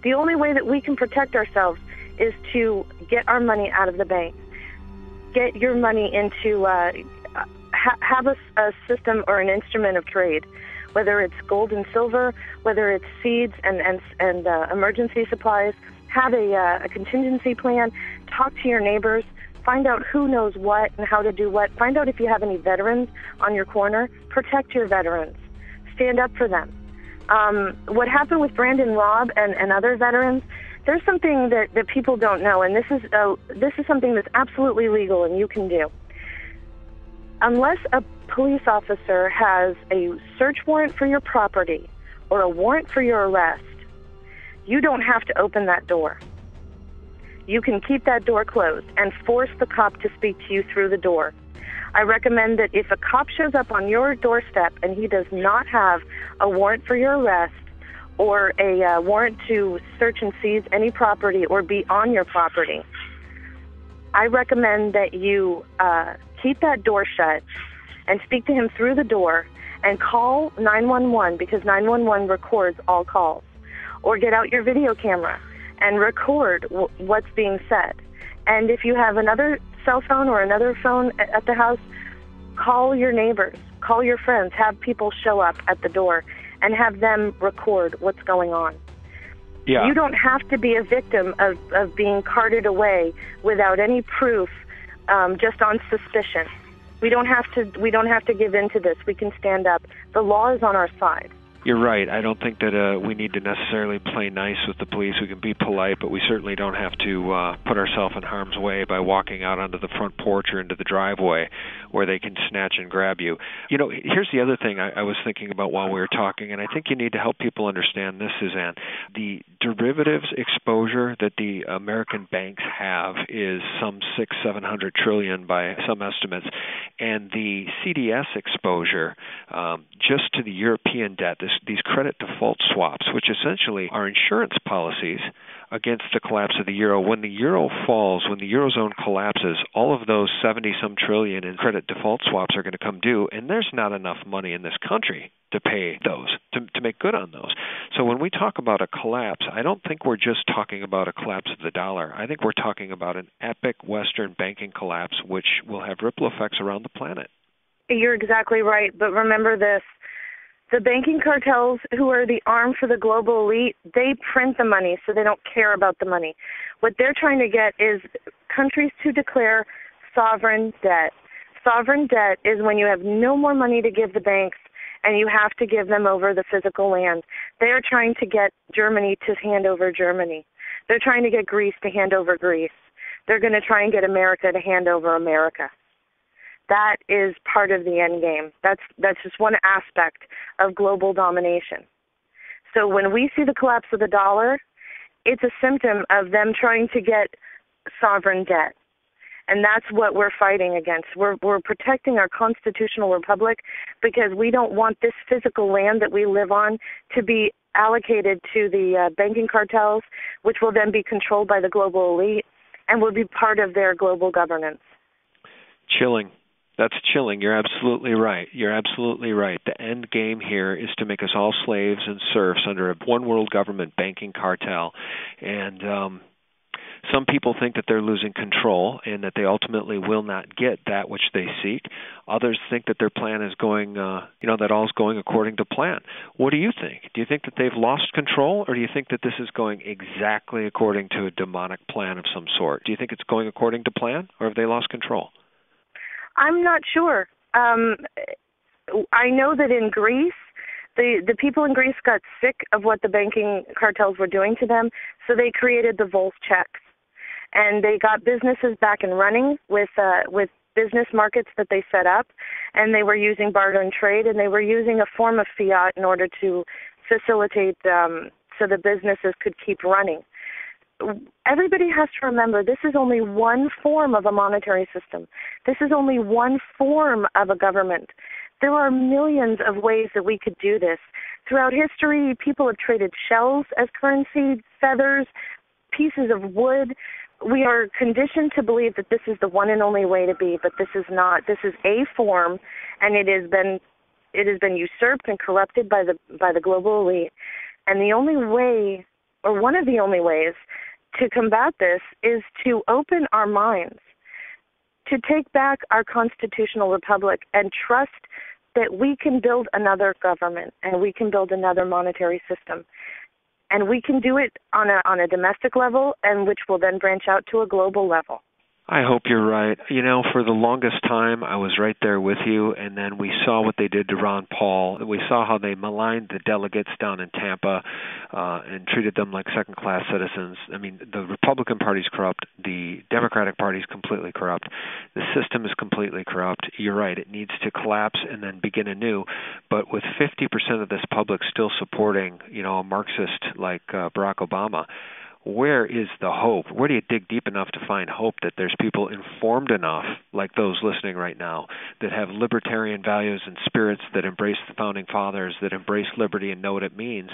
The only way that we can protect ourselves is to get our money out of the bank. Get your money into, have a system or an instrument of trade, whether it's gold and silver, whether it's seeds and emergency supplies. Have a contingency plan. Talk to your neighbors. Find out who knows what and how to do what. Find out if you have any veterans on your corner. Protect your veterans. Stand up for them. What happened with Brandon Robb and other veterans, there's something that people don't know, and this is something that's absolutely legal and you can do. Unless a police officer has a search warrant for your property or a warrant for your arrest, you don't have to open that door. You can keep that door closed and force the cop to speak to you through the door. I recommend that if a cop shows up on your doorstep and he does not have a warrant for your arrest or a warrant to search and seize any property or be on your property, I recommend that you keep that door shut and speak to him through the door and call 911 because 911 records all calls. Or get out your video camera and record what's being said. And if you have another cell phone or another phone at the house, call your neighbors, call your friends, have people show up at the door and have them record what's going on. Yeah. You don't have to be a victim of being carted away without any proof, just on suspicion. We don't have to give in to this. We can stand up. The law is on our side. You're right. I don't think that we need to necessarily play nice with the police. We can be polite, but we certainly don't have to put ourselves in harm's way by walking out onto the front porch or into the driveway where they can snatch and grab you. You know, here's the other thing I was thinking about while we were talking, and I think you need to help people understand this, Susanne. The derivatives exposure that the American banks have is some $600-700 trillion by some estimates, and the CDS exposure just to the European debt, these credit default swaps, which essentially are insurance policies against the collapse of the euro. When the euro falls, when the eurozone collapses, all of those 70-some trillion in credit default swaps are going to come due, and there's not enough money in this country to pay those, to make good on those. So when we talk about a collapse, I don't think we're just talking about a collapse of the dollar. I think we're talking about an epic Western banking collapse, which will have ripple effects around the planet. You're exactly right, but remember this. The banking cartels, who are the arm for the global elite, they print the money, so they don't care about the money. What they're trying to get is countries to declare sovereign debt. Sovereign debt is when you have no more money to give the banks and you have to give them over the physical land. They are trying to get Germany to hand over Germany. They're trying to get Greece to hand over Greece. They're going to try and get America to hand over America. That is part of the end game. That's just one aspect of global domination. So when we see the collapse of the dollar, it's a symptom of them trying to get sovereign debt. And that's what we're fighting against. We're protecting our constitutional republic because we don't want this physical land that we live on to be allocated to the banking cartels, which will then be controlled by the global elite and will be part of their global governance. Chilling. That's chilling. You're absolutely right. You're absolutely right. The end game here is to make us all slaves and serfs under a one world government banking cartel. And some people think that they're losing control and that they ultimately will not get that which they seek. Others think that their plan is going, that all's going according to plan. What do you think? Do you think that they've lost control, or do you think that this is going exactly according to a demonic plan of some sort? Do you think it's going according to plan, or have they lost control? I'm not sure. I know that in Greece, the people in Greece got sick of what the banking cartels were doing to them, so they created the Volz checks. And they got businesses back and running with business markets that they set up, and they were using barter and trade, and they were using a form of fiat in order to facilitate so the businesses could keep running. Everybody has to remember this is only one form of a monetary system. This is only one form of a government. There are millions of ways that we could do this. Throughout history, people have traded shells as currency, feathers, pieces of wood. We are conditioned to believe that this is the one and only way to be, but this is not. This is a form, and it has been usurped and corrupted by the global elite. And the only way or one of the only ways to combat this is to open our minds, to take back our constitutional republic and trust that we can build another government and we can build another monetary system. And we can do it on a domestic level, and which will then branch out to a global level. I hope you're right. For the longest time, I was right there with you, and then we saw what they did to Ron Paul. We saw how they maligned the delegates down in Tampa and treated them like second-class citizens. I mean, the Republican Party's corrupt. The Democratic Party's completely corrupt. The system is completely corrupt. You're right. It needs to collapse and then begin anew. But with 50% of this public still supporting, a Marxist like Barack Obama, where is the hope? Where do you dig deep enough to find hope that there's people informed enough, like those listening right now, that have libertarian values and spirits that embrace the Founding Fathers, that embrace liberty and know what it means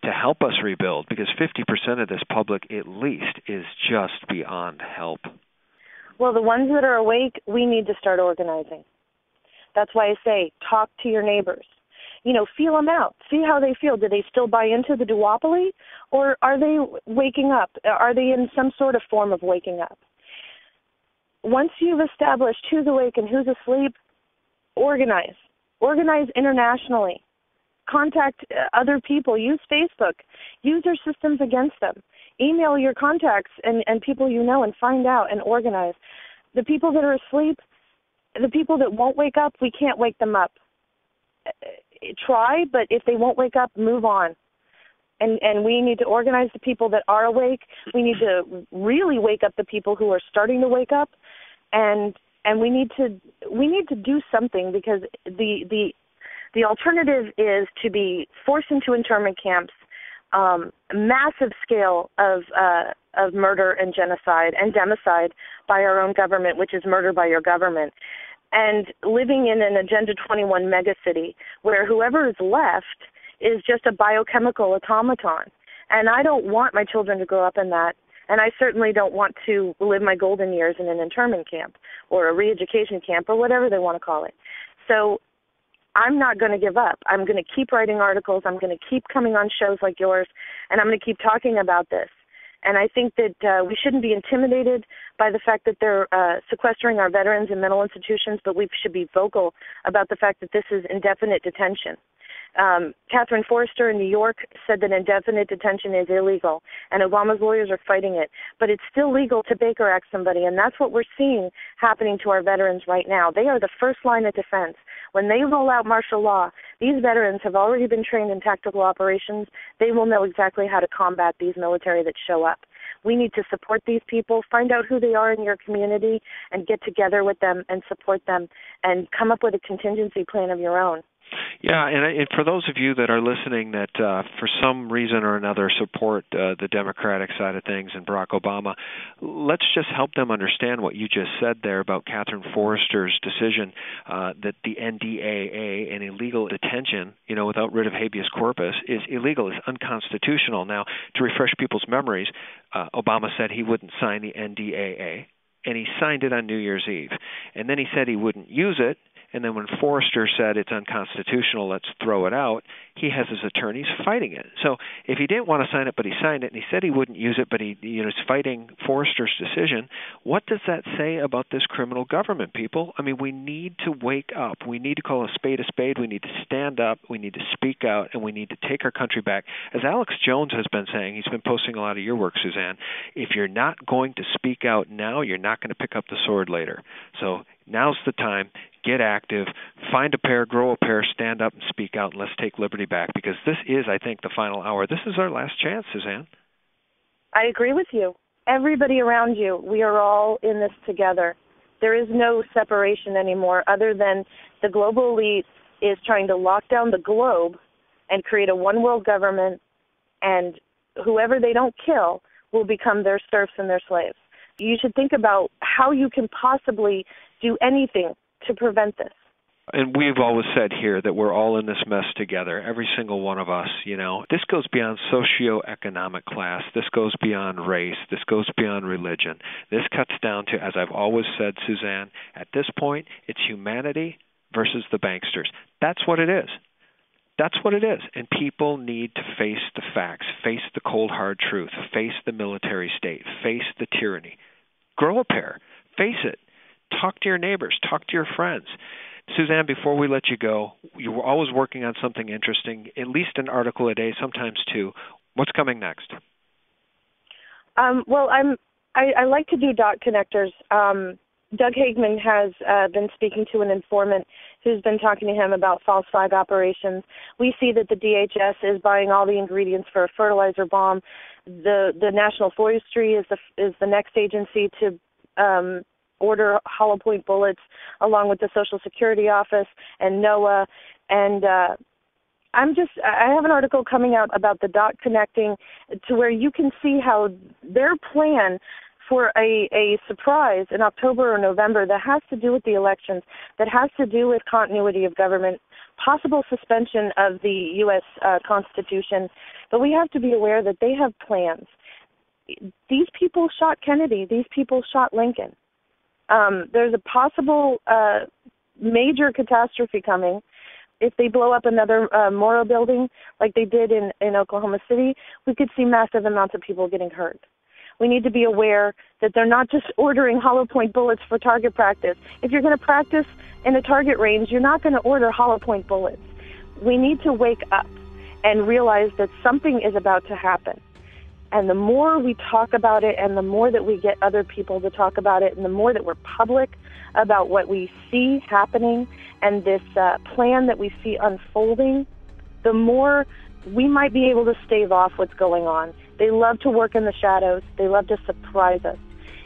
to help us rebuild? Because 50% of this public, at least, is just beyond help. Well, the ones that are awake, we need to start organizing. That's why I say, talk to your neighbors. Feel them out. See how they feel. Do they still buy into the duopoly, or are they waking up? Are they in some sort of form of waking up? Once you've established who's awake and who's asleep, organize. Organize internationally. Contact other people. Use Facebook. Use your systems against them. Email your contacts and people you know and find out and organize. The people that are asleep, the people that won't wake up, we can't wake them up. Try, but if they won't wake up, move on. And we need to organize the people that are awake. We need to really wake up the people who are starting to wake up, and we need to do something, because the alternative is to be forced into internment camps, massive scale of murder and genocide and democide by our own government, which is murder by your government. And living in an Agenda 21 megacity where whoever is left is just a biochemical automaton. And I don't want my children to grow up in that. And I certainly don't want to live my golden years in an internment camp or a re-education camp or whatever they want to call it. So I'm not going to give up. I'm going to keep writing articles. I'm going to keep coming on shows like yours, and I'm going to keep talking about this. And I think that we shouldn't be intimidated by the fact that they're sequestering our veterans in mental institutions, but we should be vocal about the fact that this is indefinite detention. Catherine Forrester in New York said that indefinite detention is illegal, and Obama's lawyers are fighting it. But it's still legal to Baker Act somebody, and that's what we're seeing happening to our veterans right now. They are the first line of defense. When they roll out martial law, these veterans have already been trained in tactical operations. They will know exactly how to combat these military that show up. We need to support these people, find out who they are in your community, and get together with them and support them and come up with a contingency plan of your own. Yeah, and for those of you that are listening that for some reason or another support the Democratic side of things and Barack Obama, let's just help them understand what you just said there about Catherine Forrester's decision that the NDAA, an illegal detention, without writ of habeas corpus, is illegal, is unconstitutional. Now, to refresh people's memories, Obama said he wouldn't sign the NDAA, and he signed it on New Year's Eve. And then he said he wouldn't use it. And then when Forrester said it's unconstitutional, let's throw it out, he has his attorneys fighting it. So if he didn't want to sign it, but he signed it, and he said he wouldn't use it, but he is fighting Forrester's decision, what does that say about this criminal government, people? I mean, we need to wake up. We need to call a spade a spade. We need to stand up. We need to speak out, and we need to take our country back. As Alex Jones has been saying, he's been posting a lot of your work, Susanne, if you're not going to speak out now, you're not going to pick up the sword later. So now's the time. Get active, find a pair, grow a pair, stand up and speak out, and let's take liberty back, because this is, I think, the final hour. This is our last chance, Susanne. I agree with you. Everybody around you, we are all in this together. There is no separation anymore other than the global elite is trying to lock down the globe and create a one-world government, and whoever they don't kill will become their serfs and their slaves. You should think about how you can possibly do anything to prevent this. And we've always said here that we're all in this mess together, every single one of us, This goes beyond socioeconomic class. This goes beyond race. This goes beyond religion. This cuts down to, as I've always said, Susanne, at this point, it's humanity versus the banksters. That's what it is. That's what it is. And people need to face the facts, face the cold, hard truth, face the military state, face the tyranny. Grow a pair. Face it. Talk to your neighbors. Talk to your friends. Susanne, before we let you go, you were always working on something interesting, at least an article a day, sometimes two. What's coming next? Well, I like to do dot connectors. Doug Hagman has been speaking to an informant who's been talking to him about false flag operations. We see that the DHS is buying all the ingredients for a fertilizer bomb. The National Forestry is the next agency to order hollow point bullets, along with the Social Security Office and NOAA. And I have an article coming out about the dot connecting to where you can see how their plan for a surprise in October or November that has to do with the elections, that has to do with continuity of government, possible suspension of the U.S. Constitution. But we have to be aware that they have plans. These people shot Kennedy. These people shot Lincoln. There's a possible major catastrophe coming. If they blow up another Moro building like they did in Oklahoma City, we could see massive amounts of people getting hurt. We need to be aware that they're not just ordering hollow point bullets for target practice. If you're going to practice in a target range, you're not going to order hollow point bullets. We need to wake up and realize that something is about to happen. And the more we talk about it and the more that we get other people to talk about it and the more that we're public about what we see happening and this plan that we see unfolding, the more we might be able to stave off what's going on. They love to work in the shadows. They love to surprise us.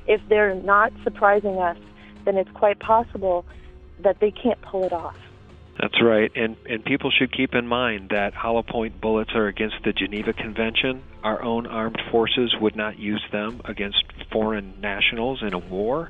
If they're not surprising us, then it's quite possible that they can't pull it off. That's right, and people should keep in mind that hollow point bullets are against the Geneva Convention. Our own armed forces would not use them against foreign nationals in a war.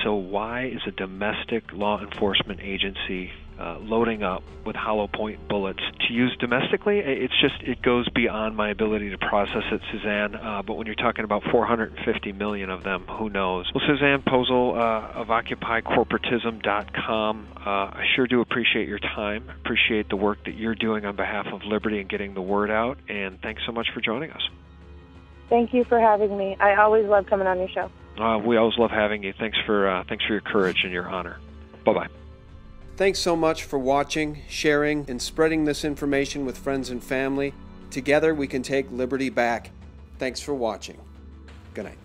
So why is a domestic law enforcement agency loading up with hollow point bullets to use domestically? It goes beyond my ability to process it, Susanne. But when you're talking about 450 million of them, who knows? Well, Susanne Posel of OccupyCorporatism.com, I sure do appreciate your time. Appreciate the work that you're doing on behalf of liberty and getting the word out. And thanks so much for joining us. Thank you for having me. I always love coming on your show. We always love having you. Thanks for your courage and your honor. Bye-bye. Thanks so much for watching, sharing, and spreading this information with friends and family. Together we can take liberty back. Thanks for watching. Good night.